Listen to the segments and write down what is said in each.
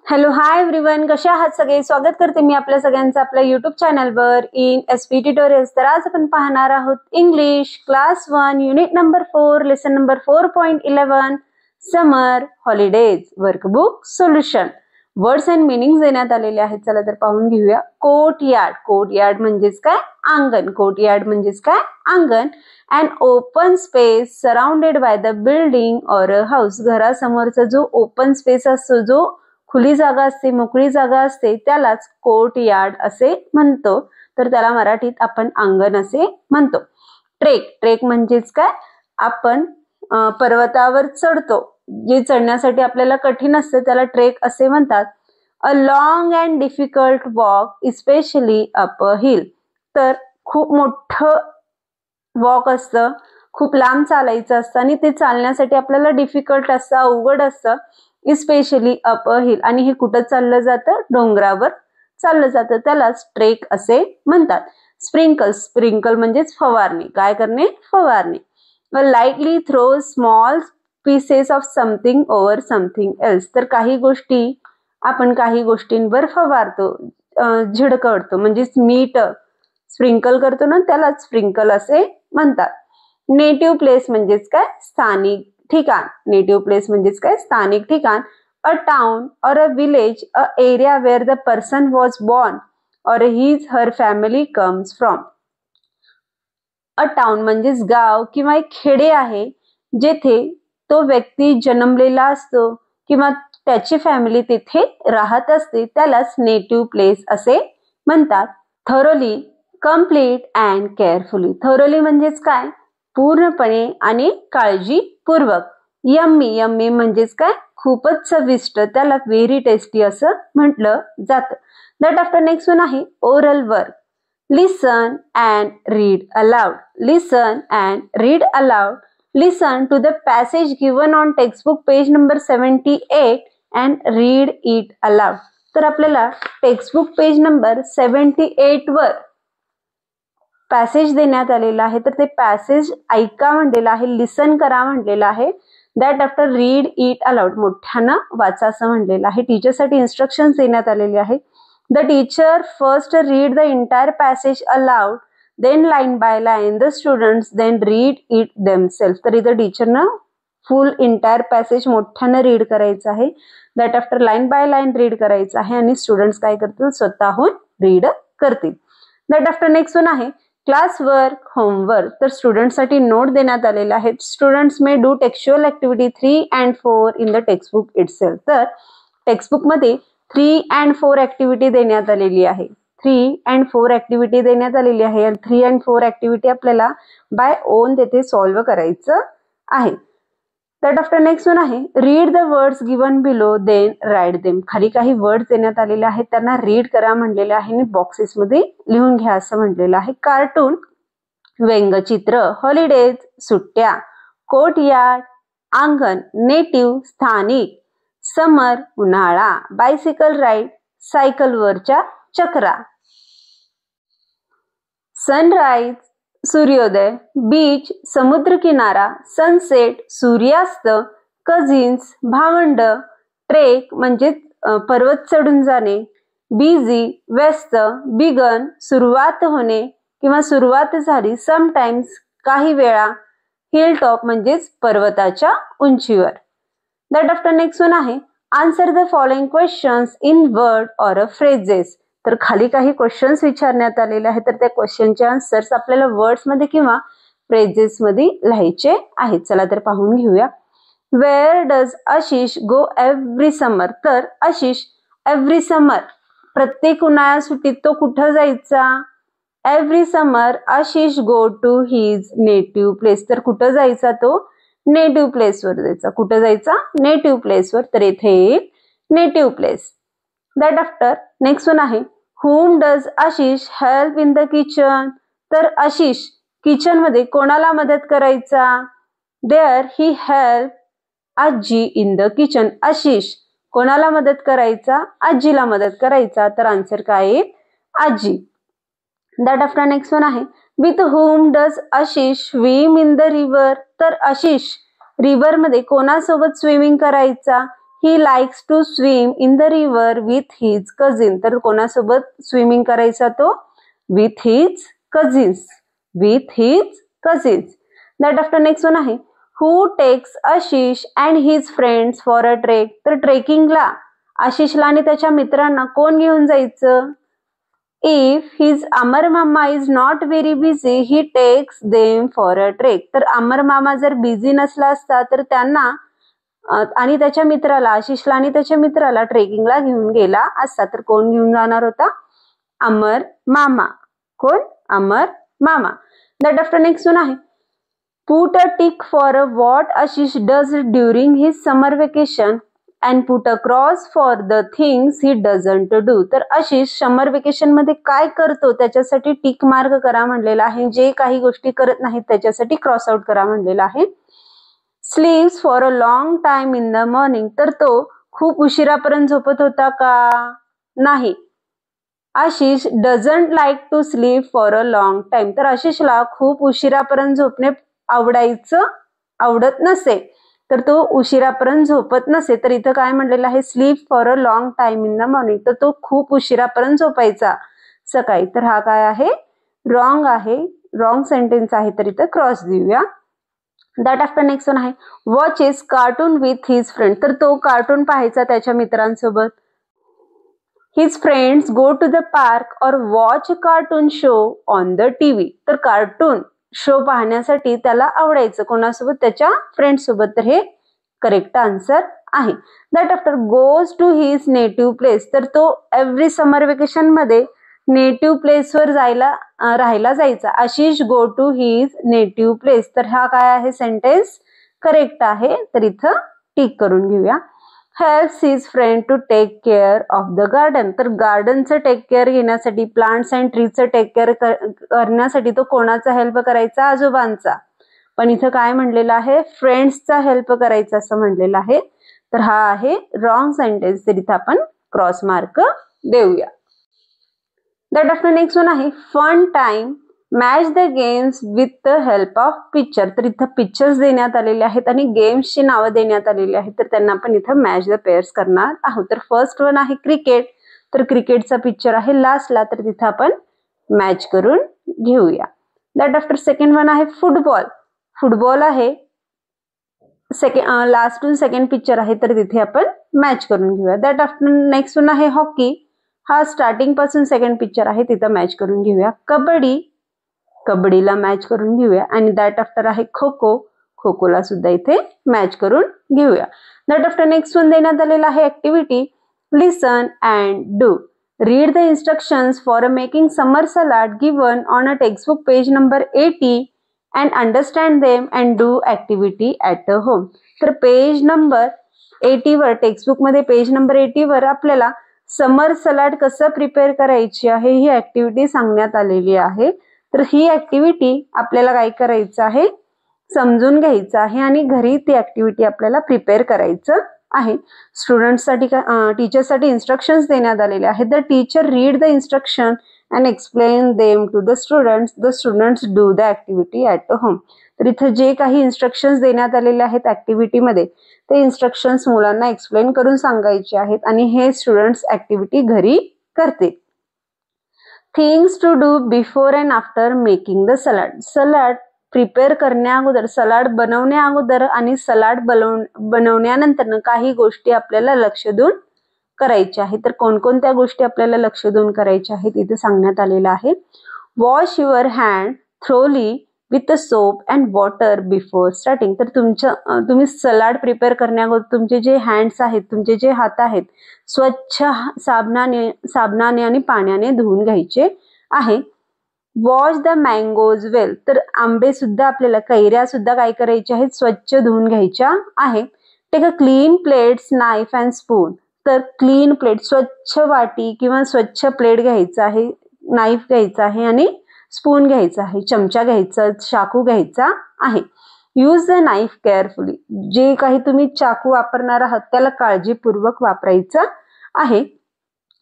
Hello hi everyone, कशा आहात सगळे? स्वागत करते मी आपल्या सगळ्यांचं आपल्या युट्यूब चॅनलवर इन एसपी ट्युटोरियल्स. तर आज आपण पाहणार आहोत English class 1 unit number 4 lesson number 4.11 summer holidays workbook solution. Words and meaning देण्यात आलेले आहेत. चला तर पाहून घेऊया. कोर्टयार्ड, कोर्टयार्ड म्हणजेच काय? अंगण. कोर्टयार्ड म्हणजेच काय? अंगण. And open space surrounded by the building or a house. घरासमोरचा जो ओपन स्पेस असतो, जो खुली जागा असते, मोकळी जागा असते, त्यालाच कोर्टयार्ड असे म्हणतो. तर त्याला मराठीत आपण अंगण असे म्हणतो. ट्रेक, ट्रेक म्हणजेच काय? आपण पर्वतावर चढतो, जे चढण्यासाठी आपल्याला कठीण असते त्याला ट्रेक असे म्हणतात. A long and difficult walk especially up a hill. तर खूप मोठं वॉक असतं, खूप लांब चालायचं असतं आणि ते चालण्यासाठी आपल्याला डिफिकल्ट असतं, अवघड असतं. इस्पेशली अप अ हिल. आणि हे कुठं चाललं जातं? डोंगरावर चाललं जातं, त्यालाच ट्रेक असे म्हणतात. स्प्रिंकल, स्प्रिंकल म्हणजेच फवारणी. काय करणे? फवारणी. Lightly throw small pieces of something over something else. तर काही गोष्टी आपण काही गोष्टींवर फवारतो, झिडकवतो, म्हणजेच मीठ स्प्रिंकल करतो ना, त्याला स्प्रिंकल असे म्हणतात. नेटिव्ह प्लेस म्हणजेच काय? स्थानिक ठिकाण. नेटिव्ह प्लेस म्हणजेच काय? स्थानिक ठिकाण. A town or a village, a area where the person was born or his her family comes from. A town म्हणजेच गाव किंवा एक खेडे आहे, जेथे तो व्यक्ती जन्मलेला असतो किंवा त्याची फॅमिली तिथे राहत असते, त्यालाच नेटिव्ह प्लेस असे म्हणतात. Thoroughly, complete and carefully. Thoroughly म्हणजेच काय? पूर्णपणे आणि काळजीपूर्वक. यम्मी, यम्मी म्हणजेच काय? खूपच चविष्ट, त्याला व्हेरी टेस्टी असं म्हटलं जातं. दॅट आफ्टर नेक्स्ट वन आहे oral work. Listen and read aloud. Listen and read aloud. Listen to the passage given on textbook page number 78 and read it aloud. तर आपल्याला टेक्स्टबुक पेज नंबर 78 वर passage देण्यात आलेला आहे, तर ते passage ऐका म्हणलेलं आहे, लिसन करा म्हणलेलं आहे. That after read it allowed, मोठ्यानं वाचा असं म्हणलेलं आहे. टीचरसाठी इन्स्ट्रक्शन्स देण्यात आलेले आहे. The teacher first read the entire passage aloud, then line by line the students then read it themselves. तर इथं टीचरनं फुल एंटायर पॅसेज मोठ्यानं रीड करायचं आहे. That after line by line read करायचं आहे आणि स्टुडंट्स काय करतील? स्वतःहून रीड करतील. दॅट आफ्टर नेक्स्ट वन आहे क्लास वर्क, होमवर्क. तर स्टुडंटसाठी नोट देण्यात आलेला आहे. Students may do textual activity 3 and 4 in the textbook itself. तर टेक्स्टबुकमध्ये 3 and 4 ऍक्टिव्हिटी देण्यात आलेली आहे. 3 and 4 ऍक्टिव्हिटी देण्यात आलेली आहे आणि 3 and 4 ऍक्टिव्हिटी आपल्याला बाय ओन तेथे सॉल्व्ह करायचं आहे. दॅट आफ्टर नेक्स्ट वन आहे read the words given below then write them. खाली काही वर्ड्स देण्यात आलेले आहेत, त्यांना रीड करा म्हणलेले आहे आणि बॉक्सेस मध्ये लिहून घ्या असं म्हटलेलं आहे. कार्टून, व्यंगचित्र, हॉलिडेज सुट्ट्या, कोर्टयार्ड अंगण, नेटिव्ह स्थानिक, समर उन्हाळा, बायसिकल राईड सायकलवरच्या चक्रा, सनराईज सूर्योदय, बीच समुद्र किनारा, सनसेट सूर्यास्त, कझिन्स भावंड, ट्रेक म्हणजे पर्वत चढून जाणे, बिझी व्यस्त, बिगन सुरुवात होणे किंवा सुरुवात झाली, समटाइम्स काही वेळा, हिल टॉप म्हणजेच पर्वताच्या उंचीवर. दॅट आफ्टर नेक्स्ट वन आहे answer the following questions in word or phrases. तर खाली काही क्वेश्चन्स विचारण्यात आलेले आहेत, तर त्या क्वेश्चनचे आन्सर्स आपल्याला वर्ड्स मध्ये किंवा फ्रेजेस मध्ये लिहायचे आहेत. चला तर पाहून घेऊया. Where does Ashish go every summer. तर आशिष एव्हरी समर प्रत्येक उन्हाळ्या सुट्टीत तो कुठं जायचा? Every summer Ashish go to his native place. तर कुठं जायचा तो? नेटिव्ह प्लेसवर जायचा. कुठं जायचा? नेटिव्ह प्लेसवर. तर इथे native place. That after next one आहे whom does Ashish help in the kitchen. तर आशिष किचन मध्ये कोणाला मदत करायचा? देअर ही हेल्प आजी इन द किचन. आशिष कोणाला मदत करायचा? आजीला मदत करायचा. तर आन्सर काय आहे? आजी. दॅट आफ्टर नेक्स्ट वन आहे with whom does Ashish swim in the river. तर आशिष रिव्हर मध्ये कोणासोबत स्विमिंग करायचा? He likes to swim in the river with his cousin. तर कोणासोबत स्विमिंग करायचा तो? With his cousins. With his cousins. That after next one आहे who takes Ashish and his friends for a trek. तर ट्रेकिंगला आशिषला आणि त्याच्या मित्रांना कोण घेऊन जायचं? इफ हिज अमर मामा is not very busy he takes them for a trek. तर अमर मामा जर बिझी नसला असता तर त्यांना आणि त्याच्या मित्राला, आशिषला आणि त्याच्या मित्राला ट्रेकिंगला घेऊन गेला असता. तर कोण घेऊन जाणार होता? अमर मामा. कोण? अमर मामा. दॅट आफ्टर नेक्स्ट वन आहे put a tick for what Ashish does during his summer vacation and put a cross for the things he doesn't do. तर आशिष समर वेकेशन मध्ये काय करतो त्याच्यासाठी टिक मार्क करा म्हणलेला आहे. जे काही गोष्टी करत नाहीत त्याच्यासाठी क्रॉस आउट करा म्हणलेला आहे. Sleeps for a long time in the morning. तर तो खूप उशिरापर्यंत झोपत होता का? नाही. Ashish doesn't like to sleep for a long time. तर आशिषला खूप उशिरापर्यंत झोपणे आवडत नसे. तर तो उशिरापर्यंत झोपत नसे. तर इथं काय म्हणलेलं आहे? Sleep for a long time in the morning. तर तो खूप उशिरापर्यंत झोपायचा सकाळी. तर हा काय आहे? रॉंग आहे. रॉंग सेंटेन्स आहे. तर इथं क्रॉस देऊया. दॅट आफ्टर नेक्स्ट वन आहे watches cartoon with his friend. तर तो कार्टून पाहायचा त्याच्या मित्रांसोबत. His friends go to the park or watch cartoon show on the TV. तर कार्टून शो पाहण्यासाठी त्याला आवडायचं. कोणासोबत? त्याच्या फ्रेंड सोबत. तर हे करेक्ट आन्सर आहे. That after goes to his native place. तर तो एव्हरी समर वेकेशन मध्ये नेटिव्ह प्लेसवर राहायला जायचा. Ashish go to his native place. तर हा काय आहे सेंटेन्स? करेक्ट आहे. तर इथं टिक करून घेऊया. Helps his friend to take care of the garden. तर गार्डनचं टेक केअर घेण्यासाठी, प्लांट्स अँड ट्रीचं टेक केअर करण्यासाठी तो कोणाचा हेल्प करायचा? आजोबांचा. पण इथं काय म्हणलेलं आहे? फ्रेंड्सचा हेल्प करायचा असं म्हणलेलं आहे. तर हा आहे रॉंग सेंटेन्स. तर इथं आपण क्रॉस मार्क देऊया. दॅट आफ्टर नेक्स्ट वन आहे fun time match the games with the help of picture. तर इथं पिक्चर्स देण्यात आलेले आहेत आणि गेम्सची नावं देण्यात आलेली आहेत. तर त्यांना आपण इथं मॅच द पेअर्स करणार आहोत. तर फर्स्ट वन आहे क्रिकेट. तर क्रिकेटचा पिक्चर आहे लास्टला. तर तिथं आपण मॅच करून घेऊया. दॅट आफ्टर सेकंड वन आहे फुटबॉल. फुटबॉल आहे लास्ट सेकंड पिक्चर आहे. तर तिथे आपण मॅच करून घेऊया. दॅट आफ्टर नेक्स्ट वन आहे हॉकी. हा स्टार्टिंग पासून सेकंड पिक्चर आहे. तिथं मॅच करून घेऊया. कबड्डी. कबड्डीला मॅच करून घेऊया. आणि दॅट आफ्टर आहे खो खो. खो खोला सुद्धा इथे मॅच करून घेऊया. दॅट आफ्टर नेक्स्ट वन देण्यात आलेला आहे activity listen and do. Read the instructions for making summer salad given on a textbook page number 80 and understand them and do activity at home. तर पेज नंबर 80 वर, textbook मध्ये page number 80 वर आपल्याला समर salad कसं prepare करायची आहे ही activity सांगण्यात आलेली आहे. तर ही ऍक्टिव्हिटी आपल्याला काय करायचं आहे? समजून घ्यायचं आहे आणि घरी ती ऍक्टिव्हिटी आपल्याला प्रिपेअर करायचं आहे. स्टुडंट्ससाठी टीचरसाठी इन्स्ट्रक्शन्स देण्यात आलेले आहेत. The teacher read the instruction and explain them to the students. The students do the activity at home. तर इथं जे काही इन्स्ट्रक्शन्स देण्यात आलेले आहेत ऍक्टिव्हिटीमध्ये ते इन्स्ट्रक्शन्स मुलांना एक्सप्लेन करून सांगायचे आहेत आणि हे स्टुडंट्स ऍक्टिव्हिटी घरी करतील. Things to do before and after making the salad. Salad prepare करण्या अगोदर, सलाड बनवण्या अगोदर आणि सलाड बनवण्यानंतर काही गोष्टी आपल्याला लक्ष देऊन करायच्या आहेत. तर कोणकोणत्या गोष्टी आपल्याला लक्ष देऊन करायच्या आहेत इथे सांगण्यात आलेलं आहे. Wash your hand thoroughly with soap and water before starting. तर तुम्ही सलाड प्रिपेअर करण्याअगोदर तुमचे जे हँड्स आहेत, तुमचे जे हात आहेत, स्वच्छ साबणाने आणि पाण्याने धुवून घ्यायचे आहे. वॉश द मँगोज वेल. तर आंबे सुद्धा आपल्याला, कैऱ्या सुद्धा काय करायच्या आहेत? स्वच्छ धुवून घ्यायच्या आहेत. Take a clean plates knife and spoon. तर क्लीन प्लेट, स्वच्छ वाटी किंवा स्वच्छ प्लेट घ्यायचं आहे, नाईफ घ्यायचा आहे आणि स्पून घ्यायचा आहे, चमचा घ्यायचा, चाकू घ्यायचा आहे. Use the knife carefully. जे काही तुम्ही चाकू वापरणार आहात त्याला काळजीपूर्वक वापरायचं आहे.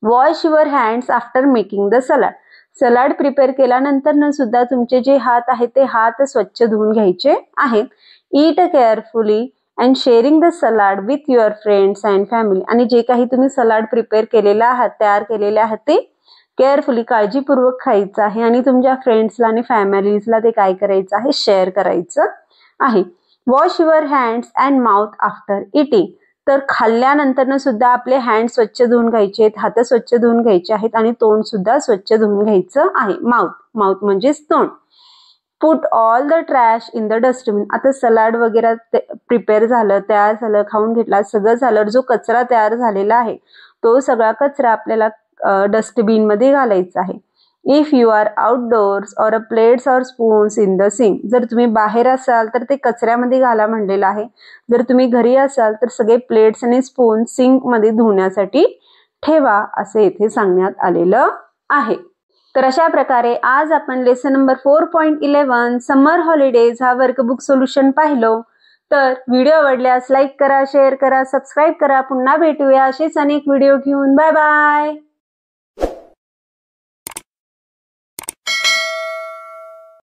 Wash your hands after making the salad. Salad prepare केल्यानंतर सुद्धा तुमचे जे हात आहेत ते हात स्वच्छ धुवून घ्यायचे आहेत. Eat carefully and sharing the salad with your friends and family. आणि जे काही तुम्ही सलाड प्रिपेअर केलेला आहात, तयार केलेले आहात, ते केअरफुली काळजीपूर्वक खायचं आहे आणि तुमच्या फ्रेंड्सला आणि फॅमिलीजला ते काय करायचं आहे, शेअर करायचं आहे. Wash your hands and mouth after eating. तर खाल्ल्यानंतर सुद्धा आपले हँड स्वच्छ धुवून घ्यायचे आहेत, हात स्वच्छ धुवून घ्यायचे आहेत आणि तोंड सुद्धा स्वच्छ धुवून घ्यायचं आहे. माउथ म्हणजेच तोंड. Put all the trash in the dustbin. आता सलाड वगैरे प्रिपेअर झालं, तयार झालं, खाऊन घेतला, सगळं झालं, जो कचरा तयार झालेला आहे तो सगळा कचरा आपल्याला डस्टबिन मध्ये घालायचा आहे. If you are outdoors or a plates or spoons in the sink. जर तुम्ही बाहेर असाल तर ते कचऱ्यामध्ये घाला म्हणलेलं आहे. जर तुम्ही घरी असाल तर सगळे प्लेट्स आणि स्पून सिंक मध्ये धुण्यासाठी ठेवा, असे इथे सांगण्यात आलेलं आहे. तर अशा प्रकारे आज आपण लेसन नंबर 4.11 समर हॉलिडेज हा वर्कबुक सोल्युशन पाहिलो. तर व्हिडिओ आवडल्यास लाईक करा, शेअर करा, सबस्क्राईब करा. पुन्हा भेटूया असेच अनेक व्हिडिओ घेऊन. Bye bye.